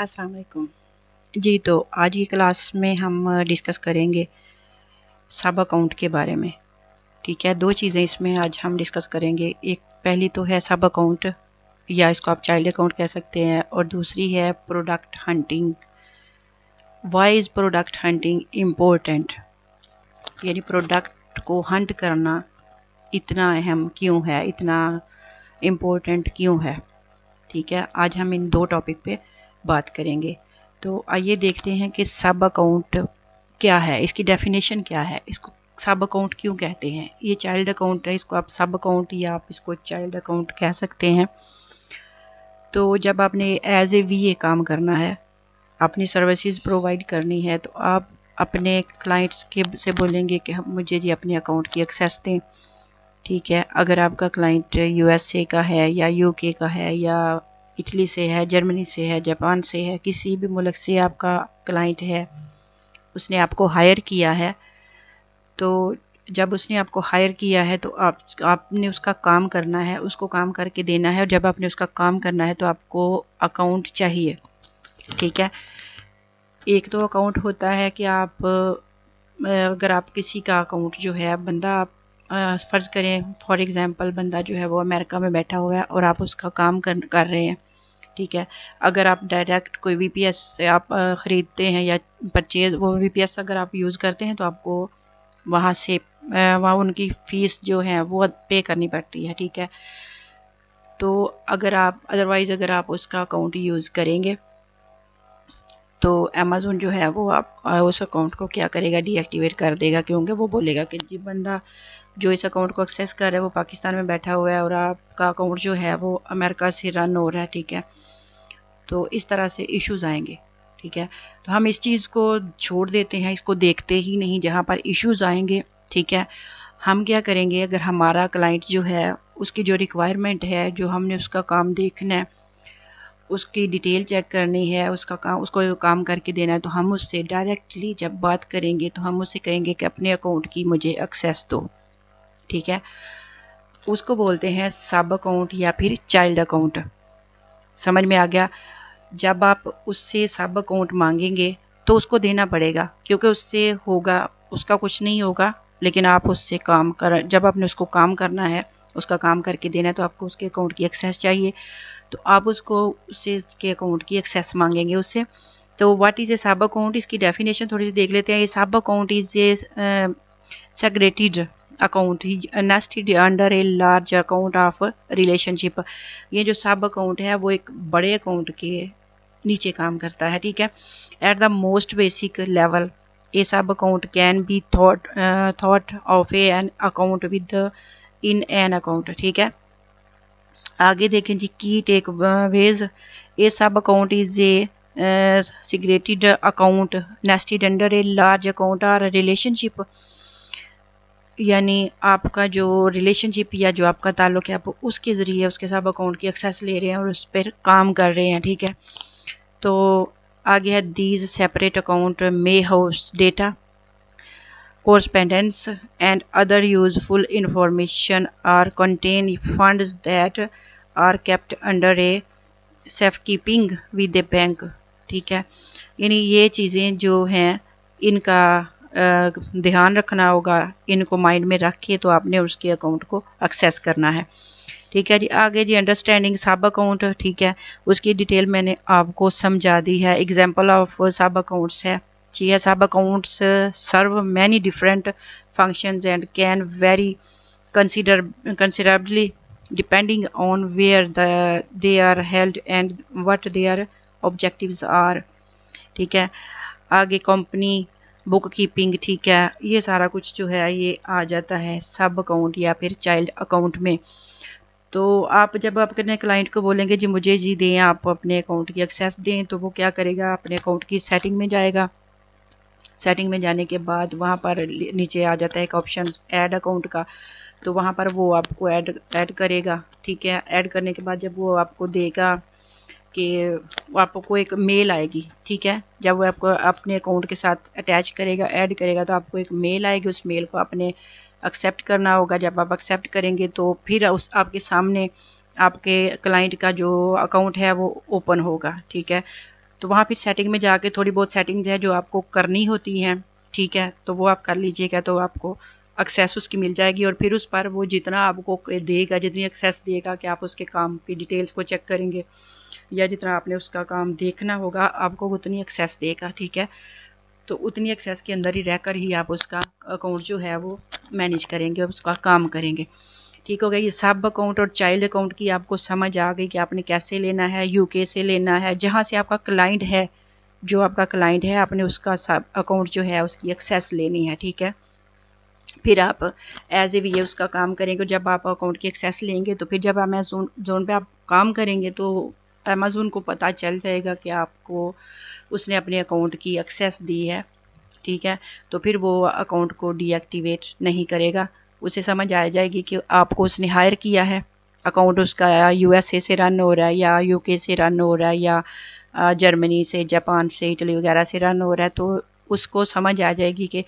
अस्सलाम वालेकुम जी। तो आज की क्लास में हम डिस्कस करेंगे सब अकाउंट के बारे में। ठीक है, दो चीज़ें इसमें आज हम डिस्कस करेंगे। एक पहली तो है सब अकाउंट या इसको आप चाइल्ड अकाउंट कह सकते हैं, और दूसरी है product hunting. Why is product hunting important, यानी प्रोडक्ट को हंट करना इतना अहम क्यों है, इतना इम्पोर्टेंट क्यों है। ठीक है, आज हम इन दो टॉपिक पे बात करेंगे। तो आइए देखते हैं कि सब अकाउंट क्या है, इसकी डेफिनेशन क्या है, इसको सब अकाउंट क्यों कहते हैं। ये चाइल्ड अकाउंट है, इसको आप सब अकाउंट या आप इसको चाइल्ड अकाउंट कह सकते हैं। तो जब आपने एज ए वीए काम करना है, अपनी सर्विसेज प्रोवाइड करनी है, तो आप अपने क्लाइंट्स के से बोलेंगे कि मुझे जी अपने अकाउंट की एक्सेस दें। ठीक है, अगर आपका क्लाइंट यूएसए का है या यूके का है या इटली से है, जर्मनी से है, जापान से है, किसी भी मुल्क से आपका क्लाइंट है, उसने आपको हायर किया है, तो जब उसने आपको हायर किया है तो आपने उसका काम करना है, उसको काम करके देना है। और जब आपने उसका काम करना है तो आपको अकाउंट चाहिए। ठीक है, एक तो अकाउंट होता है कि आप अगर आप किसी का अकाउंट जो है, बंदा आप फ़र्ज़ करें फॉर एग्ज़ाम्पल बंदा जो है वो अमेरिका में बैठा हुआ है और आप उसका काम कर रहे हैं। ठीक है, अगर आप डायरेक्ट कोई वीपीएस से आप ख़रीदते हैं या परचेज, वो वीपीएस अगर आप यूज़ करते हैं तो आपको वहाँ से वहाँ उनकी फ़ीस जो है वो पे करनी पड़ती है। ठीक है, तो अगर आप अदरवाइज़ अगर आप उसका अकाउंट यूज़ करेंगे तो अमेज़न जो है वो आप उस अकाउंट को क्या करेगा, डीएक्टिवेट कर देगा, क्योंकि वो बोलेगा कि जी बंदा जो इस अकाउंट को एक्सेस कर रहा है वो पाकिस्तान में बैठा हुआ है और आपका अकाउंट जो है वो अमेरिका से रन हो रहा है। ठीक है, तो इस तरह से इश्यूज़ आएंगे। ठीक है, तो हम इस चीज़ को छोड़ देते हैं, इसको देखते ही नहीं जहाँ पर इश्यूज़ आएंगे। ठीक है, हम क्या करेंगे, अगर हमारा क्लाइंट जो है उसकी जो रिक्वायरमेंट है, जो हमने उसका काम देखना है, उसकी डिटेल चेक करनी है, उसका काम उसको काम करके देना है, तो हम उससे डायरेक्टली जब बात करेंगे तो हम उससे कहेंगे कि अपने अकाउंट की मुझे एक्सेस दो। ठीक है, उसको बोलते हैं सब अकाउंट या फिर चाइल्ड अकाउंट। समझ में आ गया। जब आप उससे सब अकाउंट मांगेंगे तो उसको देना पड़ेगा, क्योंकि उससे होगा, उसका कुछ नहीं होगा, लेकिन आप उससे काम कर, जब आपने उसको काम करना है, उसका काम करके देना है, तो आपको उसके अकाउंट की एक्सेस चाहिए। तो आप उसको उससे उसके अकाउंट की एक्सेस मांगेंगे उससे। तो what is a sub account, इसकी डेफिनेशन थोड़ी सी देख लेते हैं। ये सब account is a segregated account nested under a large account of relationship. ये जो सब अकाउंट है वो एक बड़े अकाउंट के नीचे काम करता है। ठीक है, at the most basic level a sub account can be thought of an account within an account. ठीक है, आगे देखें जी, की take ways a sub account is a segregated account nested under a large account और relationship. यानी आपका जो relationship या जो आपका ताल्लुक है, आप उसके ज़रिए उसके सब अकाउंट की एक्सेस ले रहे हैं और उस पर काम कर रहे हैं। ठीक है, तो आगे है these separate account may house data correspondence and other useful information or contain funds that are kept under a safekeeping with the bank। ठीक है, यानी ये चीज़ें जो हैं इनका ध्यान रखना होगा, इनको माइंड में रख के तो आपने उसके अकाउंट को एक्सेस करना है। ठीक है जी, आगे जी अंडरस्टैंडिंग सब अकाउंट। ठीक है, उसकी डिटेल मैंने आपको समझा दी है। एग्जांपल ऑफ सब अकाउंट्स है जी, सब accounts serve many different functions and can very considerably depending on where they are held and what their objectives are। ठीक है, आगे कंपनी बुक कीपिंग। ठीक है, ये सारा कुछ जो है ये आ जाता है सब अकाउंट या फिर चाइल्ड अकाउंट में। तो आप जब अपने क्लाइंट को बोलेंगे जी मुझे जी दें, आप अपने अकाउंट की एक्सेस दें, तो वो क्या करेगा, अपने अकाउंट की सेटिंग में जाएगा। सेटिंग में जाने के बाद वहाँ पर नीचे आ जाता है एक ऑप्शन ऐड अकाउंट का, तो वहाँ पर वो आपको ऐड करेगा। ठीक है, ऐड करने के बाद जब वो आपको देगा कि आपको एक मेल आएगी। ठीक है, जब वो आपको अपने अकाउंट के साथ अटैच करेगा, ऐड करेगा, तो आपको एक मेल आएगी। उस मेल को आपने एक्सेप्ट करना होगा। जब आप एक्सेप्ट करेंगे तो फिर उस आपके सामने आपके क्लाइंट का जो अकाउंट है वो ओपन होगा। ठीक है, तो वहाँ फिर सेटिंग में जाके थोड़ी बहुत सेटिंग्स है जो आपको करनी होती हैं, ठीक है, तो वो आप कर लीजिएगा, तो आपको एक्सेस उसकी मिल जाएगी। और फिर उस पर वो जितना आपको देगा, जितनी एक्सेस देगा कि आप उसके काम की डिटेल्स को चेक करेंगे या जितना आपने उसका काम देखना होगा, आपको उतनी एक्सेस देगा, ठीक है। तो उतनी एक्सेस के अंदर ही रहकर ही आप उसका अकाउंट जो है वो मैनेज करेंगे, उसका काम करेंगे, ठीक हो गया। ये सब अकाउंट और चाइल्ड अकाउंट की आपको समझ आ गई कि आपने कैसे लेना है, यूके से लेना है, जहाँ से आपका क्लाइंट है, जो आपका क्लाइंट है, आपने उसका सब अकाउंट जो है उसकी एक्सेस लेनी है, ठीक है। फिर आप एज ए वीए उसका काम करेंगे। जब आप अकाउंट की एक्सेस लेंगे तो फिर जब अमेजोन जोन पे आप काम करेंगे तो अमेजोन को पता चल जाएगा कि आपको उसने अपने अकाउंट की एक्सेस दी है, ठीक है। तो फिर वो अकाउंट को डीएक्टिवेट नहीं करेगा, उसे समझ आ जाएगी कि आपको उसने हायर किया है, अकाउंट उसका यूएसए से रन हो रहा है या यूके से रन हो रहा है या जर्मनी से, जापान से, इटली वगैरह से रन हो रहा है। तो उसको समझ आ जाएगी कि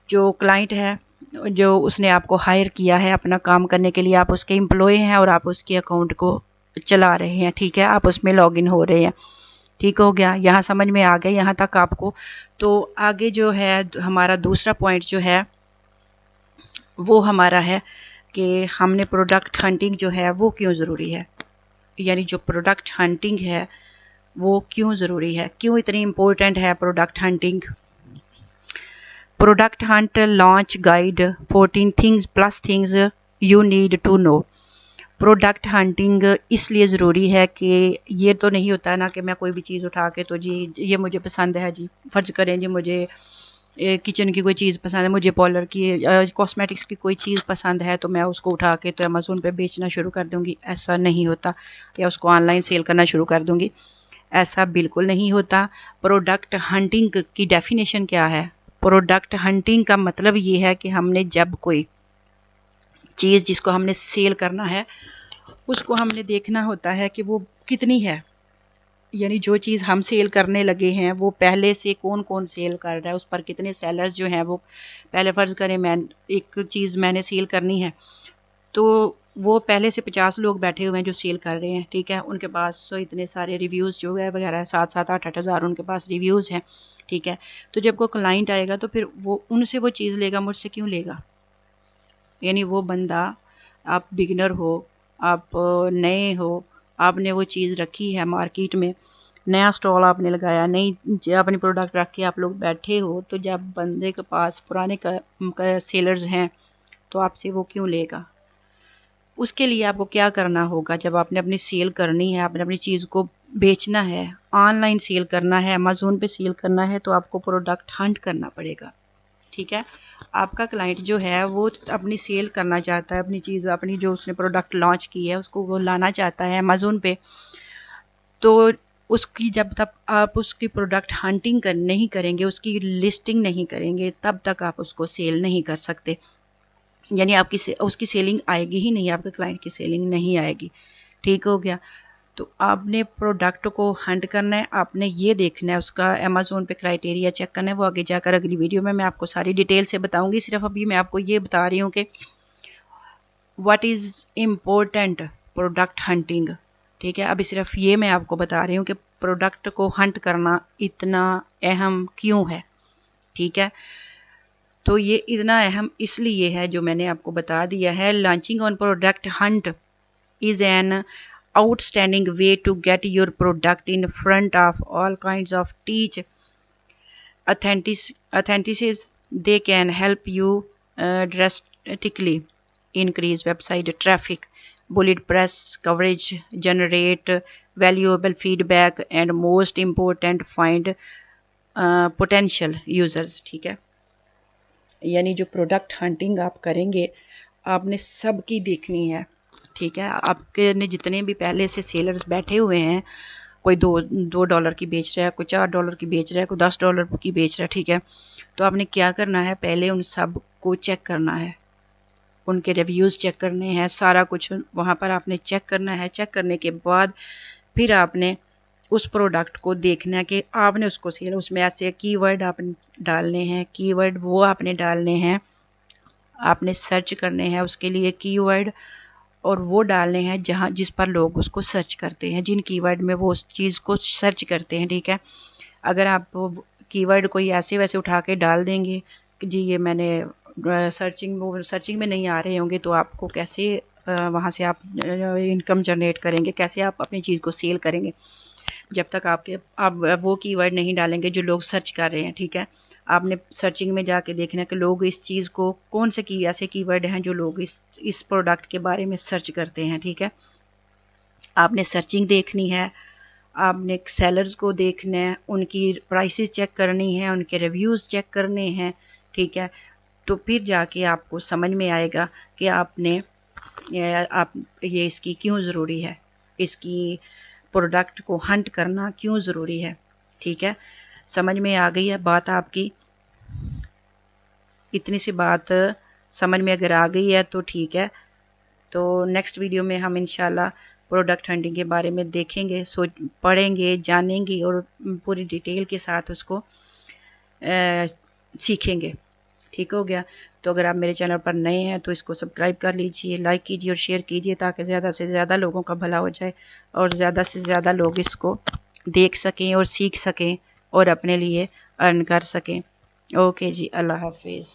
जो क्लाइंट है, जो उसने आपको हायर किया है अपना काम करने के लिए, आप उसके एम्प्लॉय हैं और आप उसके अकाउंट को चला रहे हैं, ठीक है, आप उसमें लॉगिन हो रहे हैं, ठीक हो गया। यहाँ समझ में आ गया यहाँ तक आपको। तो आगे जो है हमारा दूसरा पॉइंट जो है वो हमारा है कि हमने प्रोडक्ट हंटिंग जो है वो क्यों ज़रूरी है, यानी जो प्रोडक्ट हंटिंग है वो क्यों ज़रूरी है, क्यों इतनी इम्पोर्टेंट है product hunting. Product hunt launch guide 14 things plus things you need to know. Product hunting इसलिए ज़रूरी है कि ये तो नहीं होता ना कि मैं कोई भी चीज़ उठा के तो जी ये मुझे पसंद है जी, फ़र्ज़ करें जी मुझे किचन की कोई चीज़ पसंद है, मुझे पार्लर की कॉस्मेटिक्स की कोई चीज़ पसंद है तो मैं उसको उठा के तो अमेज़ोन पे बेचना शुरू कर दूँगी, ऐसा नहीं होता। या उसको ऑनलाइन सेल करना शुरू कर दूँगी, ऐसा बिल्कुल नहीं होता। प्रोडक्ट हंटिंग की डेफिनेशन क्या है? प्रोडक्ट हंटिंग का मतलब ये है कि हमने जब कोई चीज़ जिसको हमने सेल करना है उसको हमने देखना होता है कि वो कितनी है, यानी जो चीज़ हम सेल करने लगे हैं वो पहले से कौन कौन सेल कर रहा है, उस पर कितने सेलर्स जो हैं वो, पहले फ़र्ज़ करें मैं एक चीज़ मैंने सेल करनी है तो वो पहले से 50 लोग बैठे हुए हैं जो सेल कर रहे हैं, ठीक है, उनके पास तो इतने सारे रिव्यूज़ जो है वगैरह 7-7 8-8 हज़ार उनके पास रिव्यूज़ हैं, ठीक है। तो जब कोई क्लाइंट आएगा तो फिर वो उनसे वो चीज़ लेगा, मुझसे क्यों लेगा? यानी वो बंदा, आप बिगिनर हो, आप नए हो, आपने वो चीज़ रखी है मार्केट में, नया स्टॉल आपने लगाया, नई अपनी प्रोडक्ट रख के आप लोग बैठे हो, तो जब बंदे के पास पुराने का सेलर्स हैं तो आपसे वो क्यों लेगा? उसके लिए आपको क्या करना होगा, जब आपने अपनी सेल करनी है, आपने अपनी चीज़ को बेचना है, ऑनलाइन सेल करना है, अमेज़ोन पे सेल करना है, तो आपको प्रोडक्ट हंट करना पड़ेगा, ठीक है। आपका क्लाइंट जो है वो अपनी सेल करना चाहता है, अपनी चीज़, अपनी जो उसने प्रोडक्ट लॉन्च की है उसको वो लाना चाहता है अमेज़ोन पे, तो उसकी जब तक आप उसकी प्रोडक्ट हंटिंग नहीं करेंगे, उसकी लिस्टिंग नहीं करेंगे, तब तक आप उसको सेल नहीं कर सकते। यानी आपकी उसकी सेलिंग आएगी ही नहीं, आपके क्लाइंट की सेलिंग नहीं आएगी, ठीक हो गया। तो आपने प्रोडक्ट को हंट करना है, आपने ये देखना है उसका अमेज़ोन पे क्राइटेरिया चेक करना है, वो आगे जाकर अगली वीडियो में मैं आपको सारी डिटेल से बताऊंगी। सिर्फ अभी मैं आपको ये बता रही हूँ कि what is important product hunting, ठीक है। अभी सिर्फ ये मैं आपको बता रही हूँ कि प्रोडक्ट को हंट करना इतना अहम क्यों है, ठीक है। तो ये इतना अहम इसलिए है जो मैंने आपको बता दिया है। Launching on product Hunt is an outstanding way to get your product in front of all kinds of teach authentices. They can help you drastically increase website traffic, bullet press coverage, generate valuable feedback, and most important find potential users, ठीक है। यानी जो product hunting आप करेंगे आपने सबकी देखनी है, ठीक है। आपके ने जितने भी पहले से सेलर्स बैठे हुए हैं, कोई दो डॉलर की बेच रहा है, कोई $4 की बेच रहा है, कोई $10 की बेच रहा है, ठीक है। तो आपने क्या करना है, पहले उन सब को चेक करना है, उनके रिव्यूज़ चेक करने हैं, सारा कुछ वहाँ पर आपने चेक करना है। चेक करने के बाद फिर आपने उस प्रोडक्ट को देखना है कि आपने उसको सेल, उसमें ऐसे कीवर्ड आपने डालने हैं, कीवर्ड वो आपने डालने हैं, आपने सर्च करने हैं उसके लिए कीवर्ड, और वो डालने हैं जहाँ जिस पर लोग उसको सर्च करते हैं, जिन कीवर्ड में वो उस चीज़ को सर्च करते हैं। ठीक है, अगर आप कीवर्ड कोई ऐसे वैसे उठा के डाल देंगे कि जी ये मैंने सर्चिंग में नहीं आ रहे होंगे, तो आपको कैसे वहाँ से आप इनकम जनरेट करेंगे, कैसे आप अपनी चीज़ को सेल करेंगे जब तक आप वो कीवर्ड नहीं डालेंगे जो लोग सर्च कर रहे हैं। ठीक है, आपने सर्चिंग में जाके देखना है कि लोग इस चीज़ को कौन से ऐसे कीवर्ड हैं जो लोग इस प्रोडक्ट के बारे में सर्च करते हैं। ठीक है, आपने सर्चिंग देखनी है, आपने सेलर्स को देखना है, उनकी प्राइसेस चेक करनी है, उनके रिव्यूज़ चेक करने हैं। ठीक है, तो फिर जाके आपको समझ में आएगा कि आप ये इसकी क्यों ज़रूरी है, इसकी प्रोडक्ट को हंट करना क्यों ज़रूरी है। ठीक है, समझ में आ गई है बात आपकी? इतनी सी बात समझ में अगर आ गई है तो ठीक है, तो नेक्स्ट वीडियो में हम इंशाल्लाह प्रोडक्ट हंटिंग के बारे में देखेंगे, पढ़ेंगे, जानेंगे और पूरी डिटेल के साथ उसको सीखेंगे। ठीक हो गया? तो अगर आप मेरे चैनल पर नए हैं तो इसको सब्सक्राइब कर लीजिए, लाइक कीजिए और शेयर कीजिए ताकि ज़्यादा से ज़्यादा लोगों का भला हो जाए और ज़्यादा से ज़्यादा लोग इसको देख सकें और सीख सकें और अपने लिए अर्न कर सकें। ओके जी, अल्लाह हाफिज़।